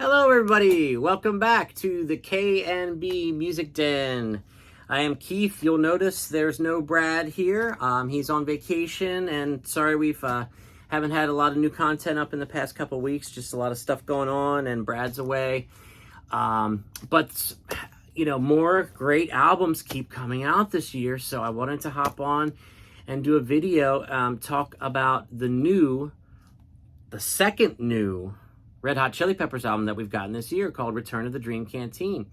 Hello, everybody. Welcome back to the K&B Music Den. I am Keith. You'll notice there's no Brad here. He's on vacation, and sorry we've haven't had a lot of new content up in the past couple weeks. Just a lot of stuff going on, and Brad's away. But you know, more great albums keep coming out this year, so I wanted to hop on and do a video, talk about the second new Red Hot Chili Peppers album that we've gotten this year called Return of the Dream Canteen.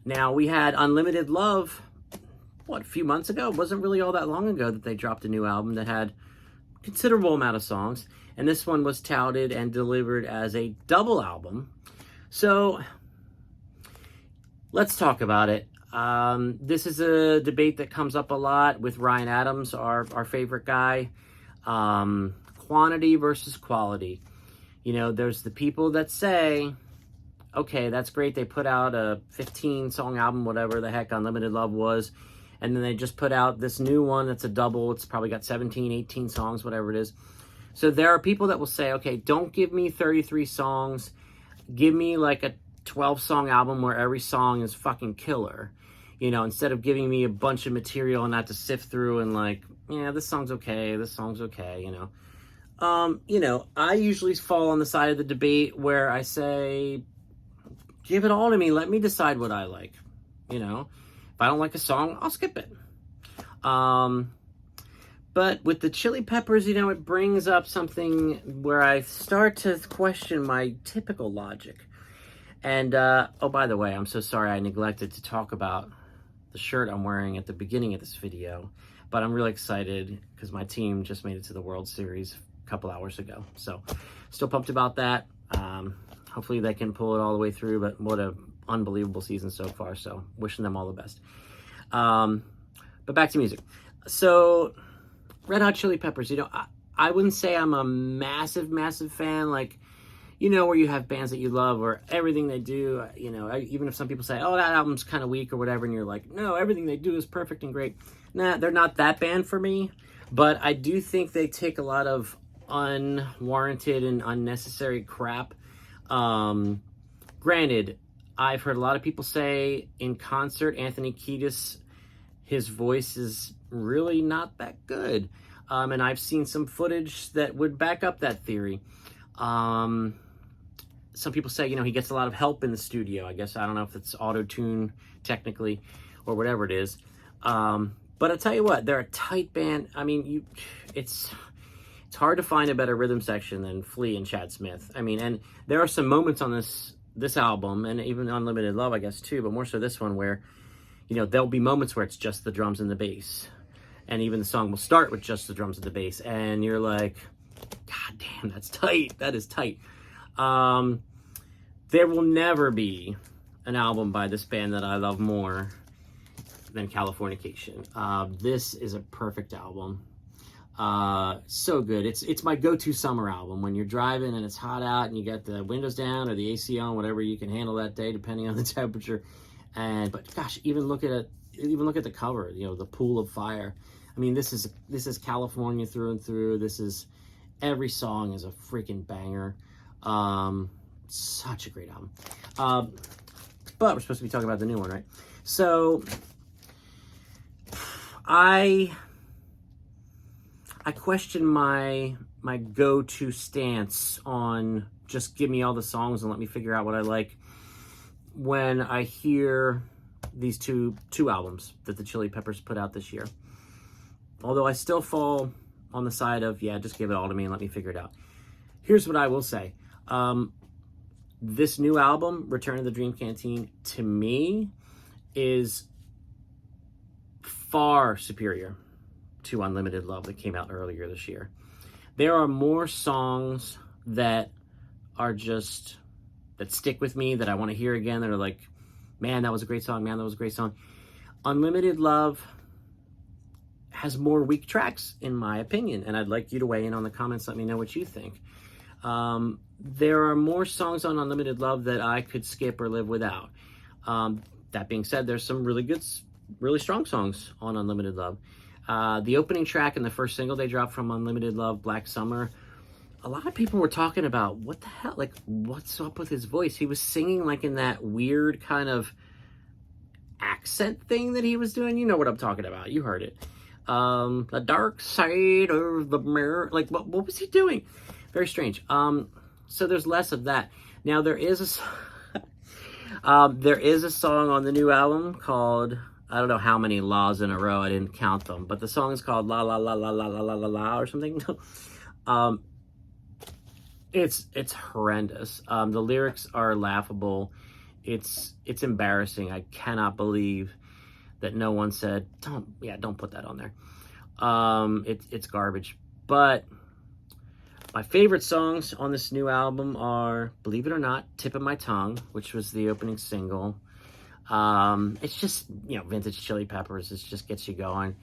Now, we had Unlimited Love, a few months ago? It wasn't really all that long ago that they dropped a new album that had a considerable amount of songs. And this one was touted and delivered as a double album. So, let's talk about it. This is a debate that comes up a lot with Ryan Adams, our favorite guy. Quantity versus quality. You know, there's the people that say, okay, that's great. They put out a 15-song album, whatever the heck Unlimited Love was, and then they just put out this new one that's a double. It's probably got 17, 18 songs, whatever it is. So there are people that will say, okay, don't give me 33 songs. Give me like a 12-song album where every song is fucking killer. You know, instead of giving me a bunch of material and not to sift through and like, yeah, this song's okay, you know. I usually fall on the side of the debate where I say, give it all to me. Let me decide what I like. You know, if I don't like a song, I'll skip it. But with the Chili Peppers, you know, it brings up something where I start to question my typical logic. And, oh, by the way, I'm so sorry I neglected to talk about the shirt I'm wearing at the beginning of this video. But I'm really excited because my team just made it to the World Series couple hours ago, so still pumped about that. Hopefully they can pull it all the way through, but what a unbelievable season so far, so wishing them all the best. But back to music. So Red Hot Chili Peppers, you know, I wouldn't say I'm a massive fan, like, you know, where you have bands that you love or everything they do, you know, even if some people say, oh, that album's kind of weak or whatever, and you're like, no, everything they do is perfect and great. Nah, they're not that band for me, but I do think they take a lot of unwarranted and unnecessary crap. Granted, I've heard a lot of people say in concert, Anthony Kiedis, his voice is really not that good. And I've seen some footage that would back up that theory. Some people say, you know, he gets a lot of help in the studio. I guess, I don't know if it's auto-tune technically or whatever it is. But I'll tell you what, they're a tight band. I mean, it's hard to find a better rhythm section than Flea and Chad Smith. I mean, and there are some moments on this album, and even Unlimited Love, I guess, too, but more so this one where, you know, there'll be moments where it's just the drums and the bass. And even the song will start with just the drums and the bass. And you're like, God damn, that's tight. That is tight. There will never be an album by this band that I love more than Californication. This is a perfect album. So good. It's my go-to summer album when you're driving and it's hot out and you got the windows down or the AC on, whatever you can handle that day depending on the temperature. But gosh, even look at the cover, you know, the pool of fire. I mean, this is California through and through. Every song is a freaking banger. Such a great album. But we're supposed to be talking about the new one, right? So I question my go-to stance on just give me all the songs and let me figure out what I like when I hear these two albums that the Chili Peppers put out this year. Although I still fall on the side of, yeah, just give it all to me and let me figure it out. Here's what I will say. This new album, Return of the Dream Canteen, to me is far superior to Unlimited Love that came out earlier this year. There are more songs that stick with me, that I want to hear again, that are like, man, that was a great song, man, that was a great song. Unlimited Love has more weak tracks, in my opinion, and I'd like you to weigh in on the comments, let me know what you think. There are more songs on Unlimited Love that I could skip or live without. That being said, there's some really strong songs on Unlimited Love. The opening track and the first single they dropped from Unlimited Love, Black Summer, a lot of people were talking about, what the hell, like, what's up with his voice? He was singing like in that weird kind of accent thing that he was doing. You know what I'm talking about. You heard it. The dark side of the mirror. Like, what was he doing? Very strange. So there's less of that. Now there is a song on the new album called, I don't know how many laws in a row, I didn't count them, but the song is called La La La La La La La La La or something. It's horrendous. The lyrics are laughable. It's embarrassing. I cannot believe that no one said, don't put that on there. It's garbage. But my favorite songs on this new album are, believe it or not, Tip of My Tongue, which was the opening single. It's just, vintage Chili Peppers. It just gets you going.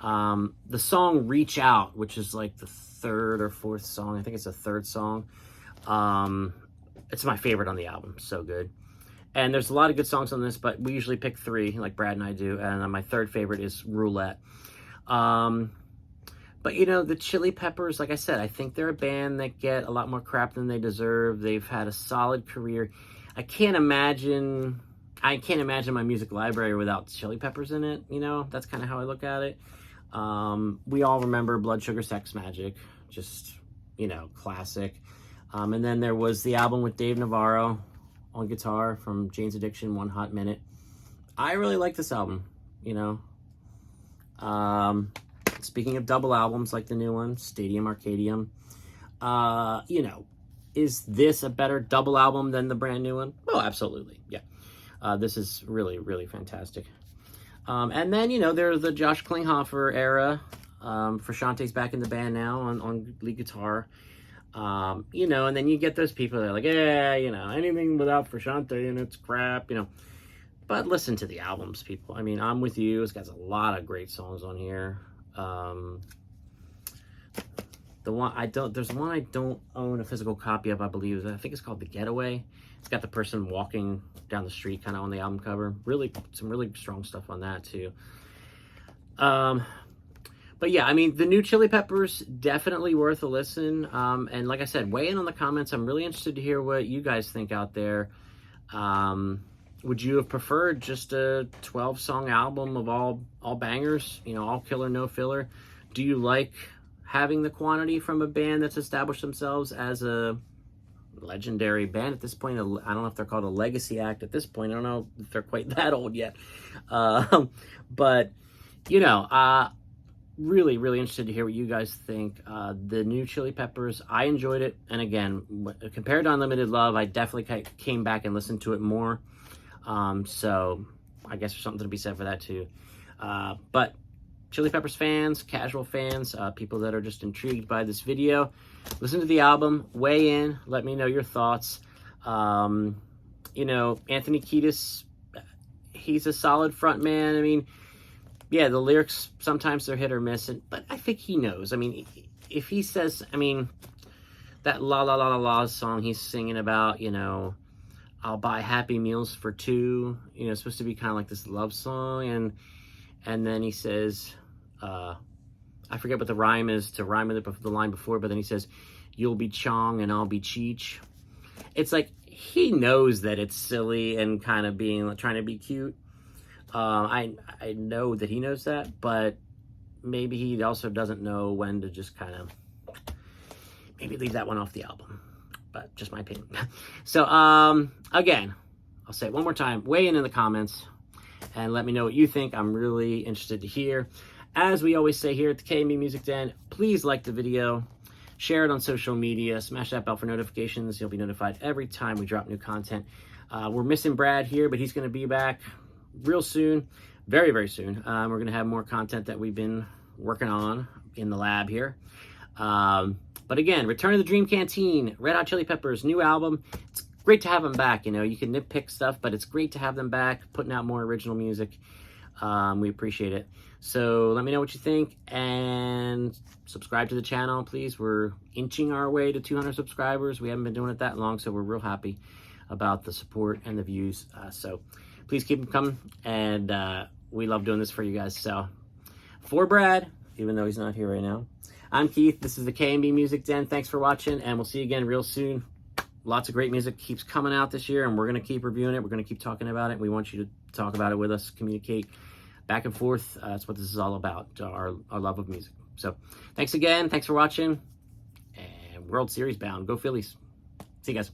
The song Reach Out, which is like the third or fourth song. I think it's the third song. It's my favorite on the album. So good. And there's a lot of good songs on this, but we usually pick 3, like Brad and I do. And my third favorite is Roulette. But, the Chili Peppers, like I said, I think they're a band that get a lot more crap than they deserve. They've had a solid career. I can't imagine my music library without Chili Peppers in it. That's kind of how I look at it. We all remember Blood Sugar Sex Magic, just, classic. And then there was the album with Dave Navarro on guitar from Jane's Addiction, One Hot Minute. I really like this album, Speaking of double albums like the new one, Stadium Arcadium, is this a better double album than the brand new one? Oh, absolutely. Yeah. This is really, really fantastic. And then, there's the Josh Klinghoffer era. Frusciante's back in the band now on lead guitar. And then you get those people that are like, anything without Frusciante and it's crap, But listen to the albums, people. I mean, I'm With You. It's got a lot of great songs on here. There's one I don't own a physical copy of, I believe. I think it's called The Getaway. It's got the person walking down the street kind of on the album cover. Really, some really strong stuff on that too. But yeah, I mean, the new Chili Peppers, definitely worth a listen. And like I said, weigh in on the comments. I'm really interested to hear what you guys think out there. Would you have preferred just a 12-song album of all bangers, all killer, no filler? Do you like having the quantity from a band that's established themselves as a legendary band at this point? I don't know if they're called a legacy act at this point. I don't know if they're quite that old yet. But, really, really interested to hear what you guys think. The new Chili Peppers, I enjoyed it. And again, compared to Unlimited Love, I definitely came back and listened to it more. So I guess there's something to be said for that too. But Chili Peppers fans, casual fans, people that are just intrigued by this video, listen to the album, weigh in, let me know your thoughts. Anthony Kiedis, he's a solid front man. I mean, yeah, the lyrics, sometimes they're hit or miss, but I think he knows. I mean, if he says, that La La La La La song he's singing about, I'll buy Happy Meals for 2, it's supposed to be kind of like this love song, and then he says, I forget what the rhyme is to rhyme with the line before, but then he says, you'll be Chong and I'll be Cheech. It's like, he knows that it's silly and kind of trying to be cute. I know that he knows that, but maybe he also doesn't know when to just kind of maybe leave that one off the album. But just my opinion. So, again, I'll say it one more time. Weigh in the comments and let me know what you think. I'm really interested to hear. As we always say here at the KMB Music Den, please like the video, share it on social media, smash that bell for notifications. You'll be notified every time we drop new content. We're missing Brad here, but he's going to be back real soon, very, very soon. We're going to have more content that we've been working on in the lab here. But again, Return of the Dream Canteen, Red Hot Chili Peppers, new album. It's great to have them back. You can nitpick stuff, but it's great to have them back, putting out more original music. We appreciate it. So let me know what you think, and subscribe to the channel, please. We're inching our way to 200 subscribers. We haven't been doing it that long, so we're real happy about the support and the views. So please keep them coming, and we love doing this for you guys. So for Brad, even though he's not here right now, I'm Keith. This is the K&B Music Den. Thanks for watching, and we'll see you again real soon. Lots of great music keeps coming out this year, and we're going to keep reviewing it. We're going to keep talking about it. We want you to talk about it with us, communicate back and forth. That's what this is all about, our love of music. So thanks again. Thanks for watching. And World Series bound. Go Phillies. See you guys.